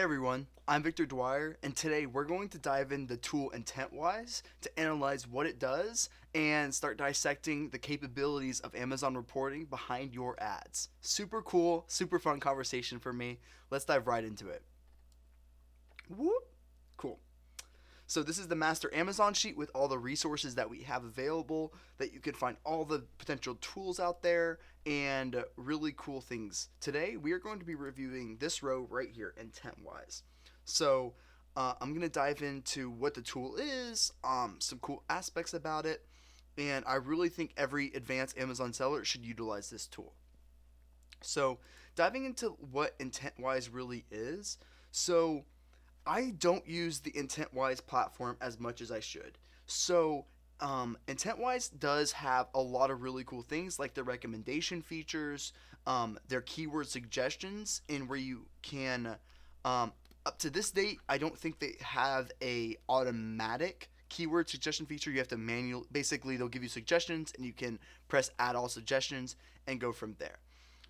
Hey everyone, I'm Victor Dwyer, and today we're going to dive into the tool Intentwise to analyze what it does and start dissecting the capabilities of Amazon reporting behind your ads. Super cool, super fun conversation for me. Let's dive right into it. Whoop! Cool. So this is the master Amazon sheet with all the resources that we have available, that you can find all the potential tools out there and really cool things. Today we are going to be reviewing this row right here, IntentWise. So I'm going to dive into what the tool is, some cool aspects about it, and I really think every advanced Amazon seller should utilize this tool. So diving into what IntentWise really is, so I don't use the IntentWise platform as much as I should. So, IntentWise does have a lot of really cool things like their recommendation features, their keyword suggestions, and where you can, up to this date, I don't think they have a automatic keyword suggestion feature. You have to basically they'll give you suggestions and you can press add all suggestions and go from there.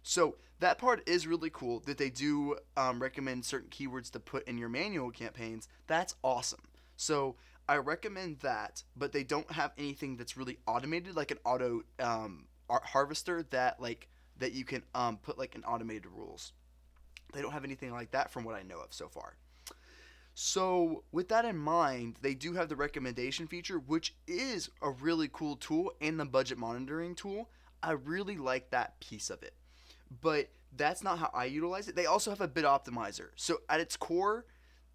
So that part is really cool that they do recommend certain keywords to put in your manual campaigns. That's awesome. So I recommend that, but they don't have anything that's really automated, like an auto harvester that you can put like in automated rules. They don't have anything like that from what I know of so far. So, with that in mind, they do have the recommendation feature, which is a really cool tool, and the budget monitoring tool. I really like that piece of it, but that's not how I utilize it. They also have a bid optimizer. So at its core,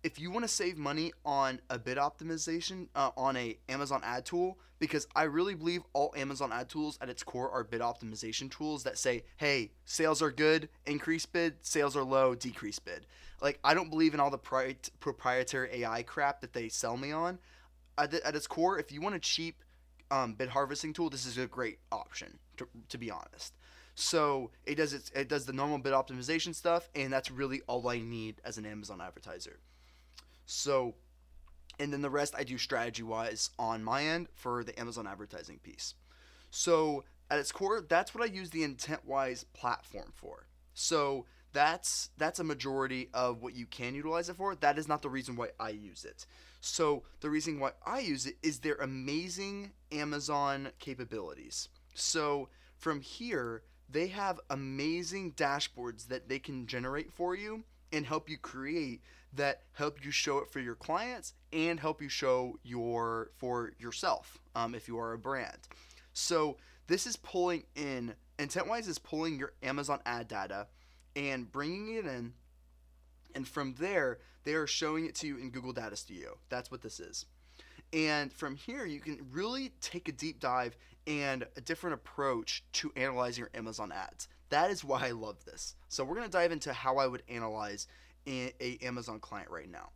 if you want to save money on a bid optimization on a Amazon ad tool, because I really believe all Amazon ad tools at its core are bid optimization tools that say, hey, sales are good, increase bid, sales are low, decrease bid. Like, I don't believe in all the proprietary AI crap that they sell me on. At its core, if you want a cheap bid harvesting tool, this is a great option, to be honest. So it does the normal bid optimization stuff, and that's really all I need as an Amazon advertiser. So, and then the rest I do strategy wise on my end for the Amazon advertising piece. So at its core, that's what I use the IntentWise platform for. So that's a majority of what you can utilize it for. That is not the reason why I use it. So the reason why I use it is their amazing Amazon capabilities. So from here, they have amazing dashboards that they can generate for you and help you create that help you show it for your clients and help you show your for yourself if you are a brand. So this is pulling in IntentWise is pulling your Amazon ad data and bringing it in, and from there they are showing it to you in Google Data Studio. That's what this is. And from here, you can really take a deep dive and a different approach to analyzing your Amazon ads. That is why I love this. So we're going to dive into how I would analyze a Amazon client right now.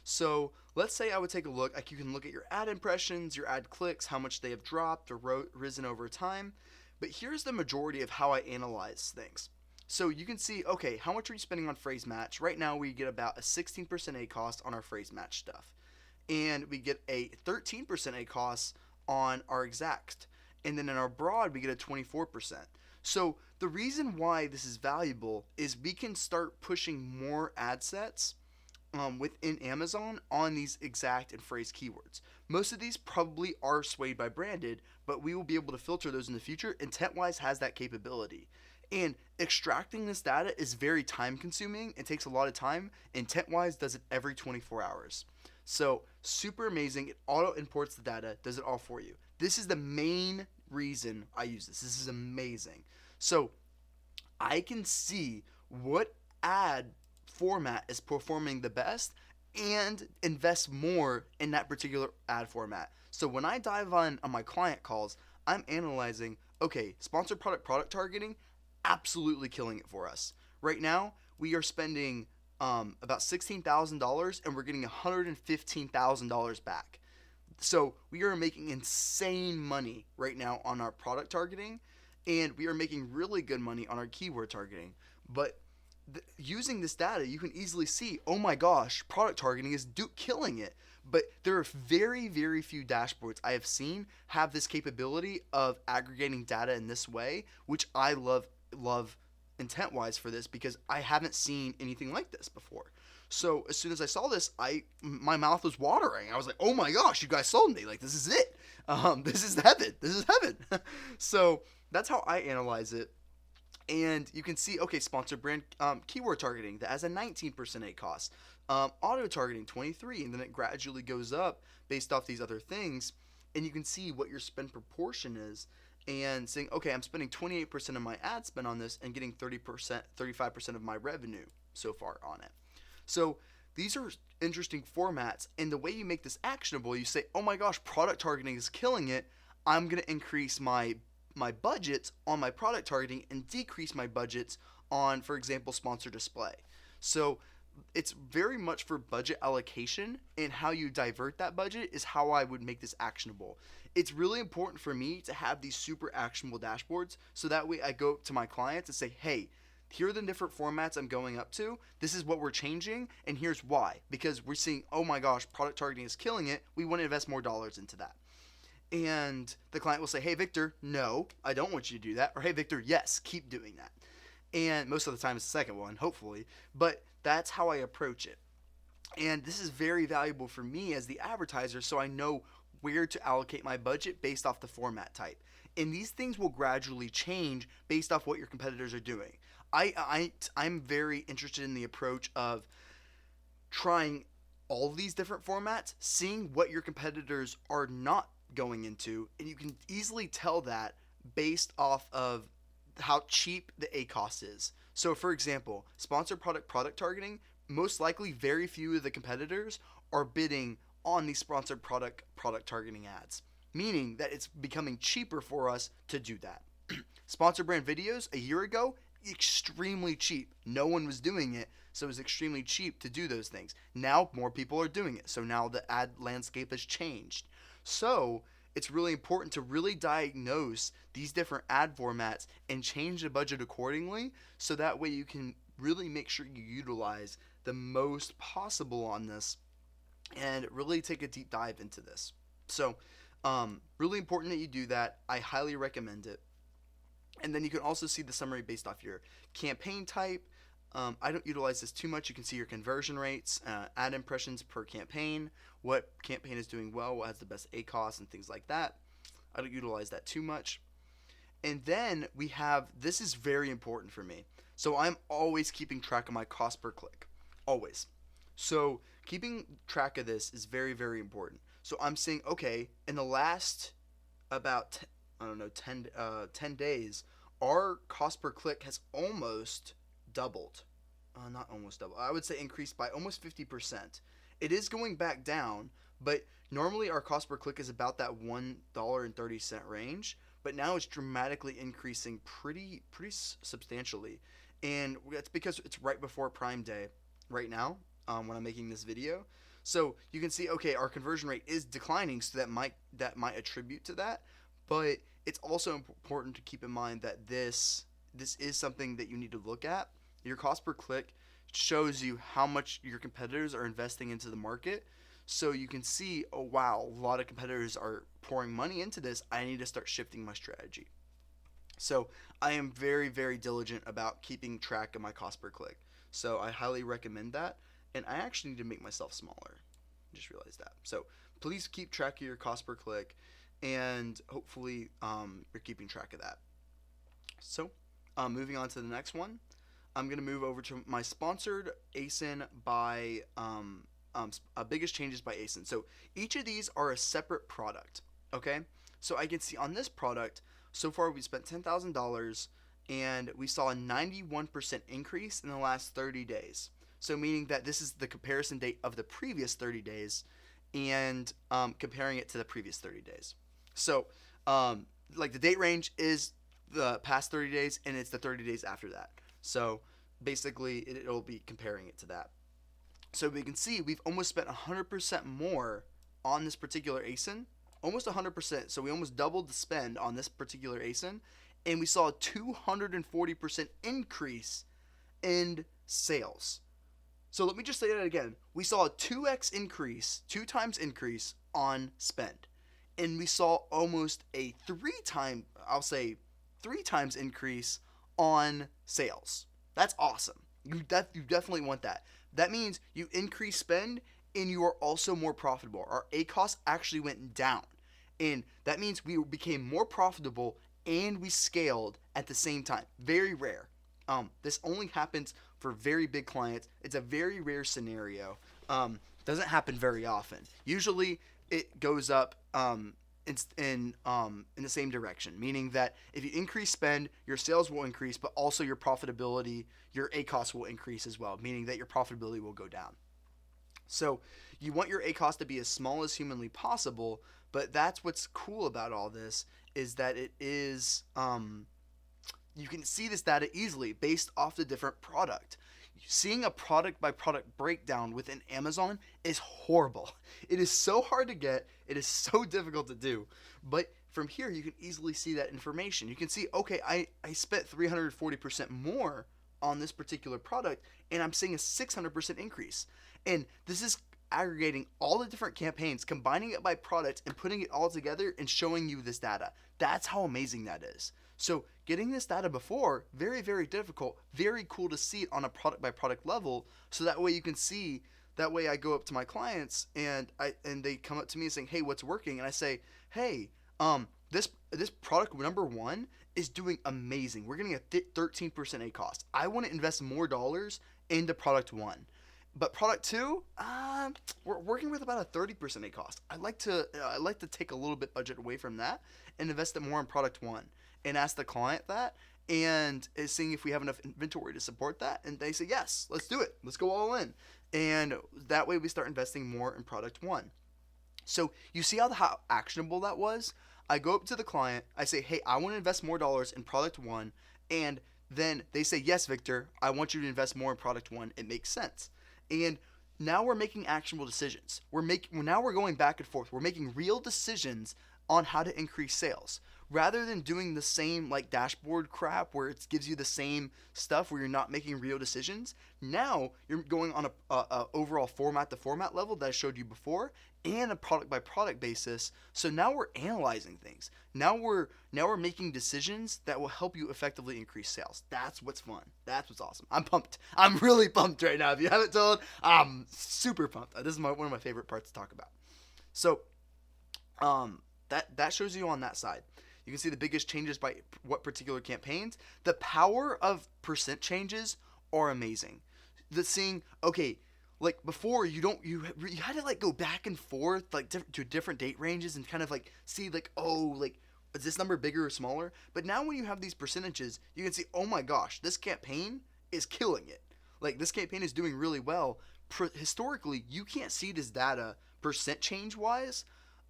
So let's say I would take a look. Like, you can look at your ad impressions, your ad clicks, how much they have dropped or risen over time. But here's the majority of how I analyze things. So you can see, okay, how much are you spending on phrase match? Right now we get about a 16% ACost on our phrase match stuff, and we get a 13% ACost on our exact, and then in our broad we get a 24%. So the reason why this is valuable is we can start pushing more ad sets within Amazon on these exact and phrase keywords. Most of these probably are swayed by branded, but we will be able to filter those in the future. IntentWise has that capability. And extracting this data is very time consuming. It takes a lot of time. IntentWise does it every 24 hours. So super amazing. It auto imports the data, does it all for you. This is the main reason I use this. This is amazing. So I can see what ad format is performing the best and invest more in that particular ad format. So when I dive on my client calls, I'm analyzing, okay, sponsored product targeting, absolutely killing it for us. Right now, we are spending about $16,000 and we're getting $115,000 back. So we are making insane money right now on our product targeting, and we are making really good money on our keyword targeting. But using this data, you can easily see, oh my gosh, product targeting is killing it. But there are very, very few dashboards I have seen have this capability of aggregating data in this way, which I love IntentWise for this because I haven't seen anything like this before. So as soon as I saw this, my mouth was watering. I was like, oh my gosh, you guys sold me. Like, this is it. This is heaven. This is heaven. So that's how I analyze it. And you can see, okay, sponsored brand keyword targeting that has a 19% ACOS. Auto targeting 23, and then it gradually goes up based off these other things. And you can see what your spend proportion is, and saying, okay, I'm spending 28% of my ad spend on this and getting 30%, 35% of my revenue so far on it. So these are interesting formats, and the way you make this actionable, you say, oh my gosh, product targeting is killing it. I'm going to increase my budgets on my product targeting and decrease my budgets on, for example, sponsor display. So it's very much for budget allocation, and how you divert that budget is how I would make this actionable. It's really important for me to have these super actionable dashboards, so that way I go to my clients and say, hey, here are the different formats I'm going up to. This is what we're changing, and here's why. Because we're seeing, oh my gosh, product targeting is killing it. We want to invest more dollars into that. And the client will say, hey, Victor, no, I don't want you to do that. Or, hey, Victor, yes, keep doing that. And most of the time it's the second one, hopefully. But that's how I approach it. And this is very valuable for me as the advertiser, so I know where to allocate my budget based off the format type. And these things will gradually change based off what your competitors are doing. I'm very interested in the approach of trying all of these different formats, seeing what your competitors are not going into, and you can easily tell that based off of how cheap the ACOS is. So for example, sponsored product targeting, most likely very few of the competitors are bidding on these sponsored product targeting ads, meaning that it's becoming cheaper for us to do that. Sponsored brand videos a year ago, extremely cheap. No one was doing it, so it was extremely cheap to do those things. Now more people are doing it, so now the ad landscape has changed. So it's really important to really diagnose these different ad formats and change the budget accordingly, so that way you can really make sure you utilize the most possible on this and really take a deep dive into this. So really important that you do that. I highly recommend it. And then you can also see the summary based off your campaign type. I don't utilize this too much. You can see your conversion rates, ad impressions per campaign, what campaign is doing well, what has the best ACOS, and things like that. I don't utilize that too much. And then we have, this is very important for me. So I'm always keeping track of my cost per click. Always. So keeping track of this is very, very important. So I'm saying, okay, in the last about, 10 days, our cost per click has almost doubled. Not almost double. I would say increased by almost 50%. It is going back down, but normally our cost per click is about that $1.30 range, but now it's dramatically increasing pretty substantially. And that's because it's right before Prime Day right now, when I'm making this video. So you can see, okay, our conversion rate is declining, so that might attribute to that. But it's also important to keep in mind that this is something that you need to look at. Your cost per click shows you how much your competitors are investing into the market. So you can see, oh wow, a lot of competitors are pouring money into this. I need to start shifting my strategy. So I am very, very diligent about keeping track of my cost per click. So I highly recommend that. And I actually need to make myself smaller. Just realized that. So please keep track of your cost per click, and hopefully you're keeping track of that. So moving on to the next one, I'm going to move over to my sponsored ASIN by biggest changes by ASIN. So each of these are a separate product. Okay, so I can see on this product, so far we spent $10,000 and we saw a 91% increase in the last 30 days. So meaning that this is the comparison date of the previous 30 days and comparing it to the previous 30 days. So like the date range is the past 30 days and it's the 30 days after that. So basically it'll be comparing it to that. So we can see we've almost spent 100% more on this particular ASIN, almost 100%. So we almost doubled the spend on this particular ASIN, and we saw a 240% increase in sales. So let me just say that again. We saw a 2x increase, 2 times increase on spend. And we saw almost a 3 times increase on sales. That's awesome. You definitely want that. That means you increase spend and you are also more profitable. Our ACOS actually went down. And that means we became more profitable and we scaled at the same time. Very rare. This only happens for very big clients. It's a very rare scenario. Doesn't happen very often. Usually it goes up in the same direction, meaning that if you increase spend, your sales will increase, but also your profitability, your ACOS will increase as well, meaning that your profitability will go down. So you want your ACOS to be as small as humanly possible, but that's what's cool about all this is that it is you can see this data easily based off the different product. Seeing a product by product breakdown within Amazon is horrible. It is so hard to get, it is so difficult to do. But from here, you can easily see that information. You can see, okay, I spent 340% more on this particular product, and I'm seeing a 600% increase. And this is aggregating all the different campaigns, combining it by product, and putting it all together and showing you this data. That's how amazing that is. So getting this data before, very, very difficult, very cool to see it on a product by product level. So that way you can see, that way I go up to my clients and they come up to me saying, hey, what's working? And I say, hey, this product number one is doing amazing. We're getting a 13% ACOS. I want to invest more dollars into product one. But product two, we're working with about a 30% ACOS. I like to take a little bit budget away from that and invest it more in product one. And ask the client that and is seeing if we have enough inventory to support that. And they say, yes, let's do it. Let's go all in. And that way we start investing more in product one. So you see how actionable that was? I go up to the client. I say, hey, I want to invest more dollars in product one. And then they say, yes, Victor, I want you to invest more in product one. It makes sense. And now we're making actionable decisions. Now we're going back and forth. We're making real decisions on how to increase sales. Rather than doing the same like dashboard crap where it gives you the same stuff where you're not making real decisions, now you're going on a overall format to format level that I showed you before and a product by product basis. So now we're analyzing things. Now we're making decisions that will help you effectively increase sales. That's what's fun. That's what's awesome. I'm pumped. I'm really pumped right now. If you haven't told, I'm super pumped. This is one of my favorite parts to talk about. So that shows you on that side. You can see the biggest changes by what particular campaigns. The power of percent changes are amazing. Seeing, okay, like before you had to like go back and forth like to different date ranges and kind of like see like, oh, like is this number bigger or smaller? But now when you have these percentages, you can see, oh my gosh, this campaign is killing it. Like this campaign is doing really well. Historically, you can't see this data percent change wise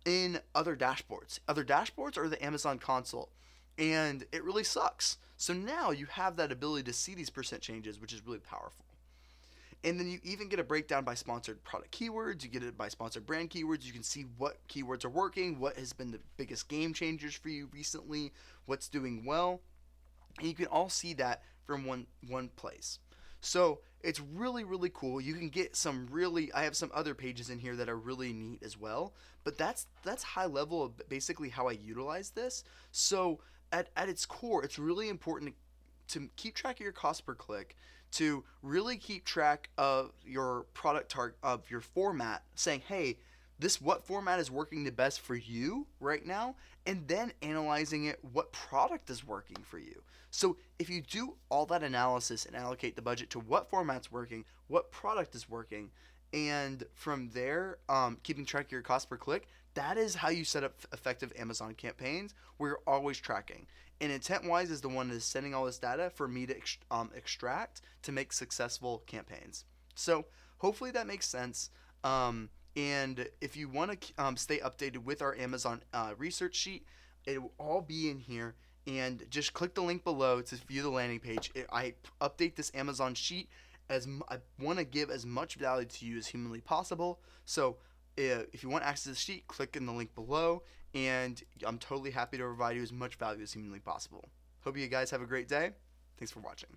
in other dashboards. Other dashboards are the Amazon console, and it really sucks. So now you have that ability to see these percent changes, which is really powerful. And then you even get a breakdown by sponsored product keywords. You get it by sponsored brand keywords. You can see what keywords are working, what has been the biggest game changers for you recently, what's doing well. And you can all see that from one place. So it's really, really cool. You can get I have some other pages in here that are really neat as well. But that's high level of basically how I utilize this. So at its core, it's really important to keep track of your cost per click, to really keep track of your product target, of your format, saying, hey, what format is working the best for you right now, and then analyzing it, what product is working for you. So if you do all that analysis and allocate the budget to what format's working, what product is working, and from there, keeping track of your cost per click, that is how you set up effective Amazon campaigns where you're always tracking. And Intentwise is the one that is sending all this data for me to extract to make successful campaigns. So hopefully that makes sense. And if you want to stay updated with our Amazon research sheet, it will all be in here. And just click the link below to view the landing page. I update this Amazon sheet I want to give as much value to you as humanly possible. So if you want access to the sheet, click in the link below. And I'm totally happy to provide you as much value as humanly possible. Hope you guys have a great day. Thanks for watching.